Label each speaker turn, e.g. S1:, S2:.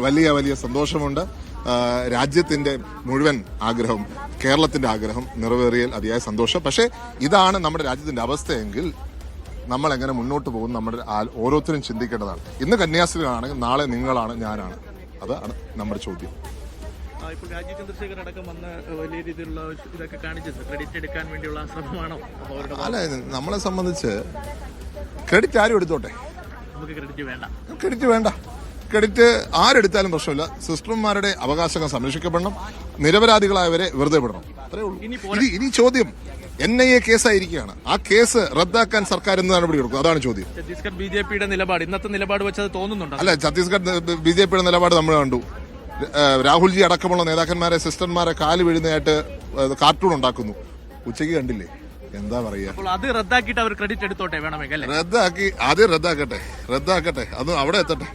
S1: വലിയ സന്തോഷമുണ്ട്. രാജ്യത്തിന്റെ മുഴുവൻ ആഗ്രഹം, കേരളത്തിന്റെ ആഗ്രഹം നിറവേറിയാൽ അതിയായ സന്തോഷം. പക്ഷേ ഇതാണ് നമ്മുടെ രാജ്യത്തിന്റെ അവസ്ഥയെങ്കിൽ നമ്മൾ എങ്ങനെ മുന്നോട്ട് പോകും നമ്മുടെ ഓരോരുത്തരും ചിന്തിക്കേണ്ടതാണ്. ഇന്ന് കന്യാസ്ത്രീകളാണെങ്കിൽ നാളെ നിങ്ങളാണ്, ഞാനാണ്. അതാണ് നമ്മുടെ ചോദ്യം.
S2: ഇപ്പോൾ രാജീവ് ചന്ദ്രശേഖർ അടക്കം വന്ന് വലിയ രീതിയിലുള്ള ഇതൊക്കെ കാണിച്ചത് ക്രെഡിറ്റ് എടുക്കാൻ വേണ്ടിയുള്ള ശ്രമമാണോ?
S1: അല്ല, നമ്മളെ സംബന്ധിച്ച് ക്രെഡിറ്റ് ആരും എടുത്തോട്ടെ,
S2: നമുക്ക് ക്രെഡിറ്റ് വേണ്ട.
S1: ക്രെഡിറ്റ് ആരെടുത്താലും പ്രശ്നമില്ല. സിസ്റ്റർമാരുടെ അവകാശങ്ങൾ സംരക്ഷിക്കപ്പെടണം, നിരപരാധികളായവരെ വെറുതെ വിടണം. അത്രേ ഉള്ളൂ. ഇനി ചോദ്യം NIA കേസായിരിക്കുകയാണ്. ആ കേസ് റദ്ദാക്കാൻ സർക്കാർ എന്ത് നടപടി എടുക്കും? അതാണ് ചോദ്യം.
S2: ഛത്തീസ്ഗഡ് BJPയുടെ നിലപാട്, ഇന്നത്തെ നിലപാട് വെച്ചത് തോന്നുന്നുണ്ടോ?
S1: അല്ല, ഛത്തീസ്ഗഡ് BJPയുടെ നിലപാട് നമ്മൾ കണ്ടു. രാഹുൽജി അടക്കമുള്ള നേതാക്കന്മാരെ, സിസ്റ്റർമാരെ കാല് വീഴുന്നതായിട്ട് കാർട്ടൂൺ ഉണ്ടാക്കുന്നു. ഉച്ചയ്ക്ക് കണ്ടില്ലേ? എന്താ പറയാ?
S2: അത് റദ്ദാക്കിയിട്ട് അവർ ക്രെഡിറ്റ് എടുത്തോട്ടെ വേണമെങ്കിൽ.
S1: റദ്ദാക്കി, ആദ്യം റദ്ദാക്കട്ടെ, അത് അവിടെ എത്തട്ടെ.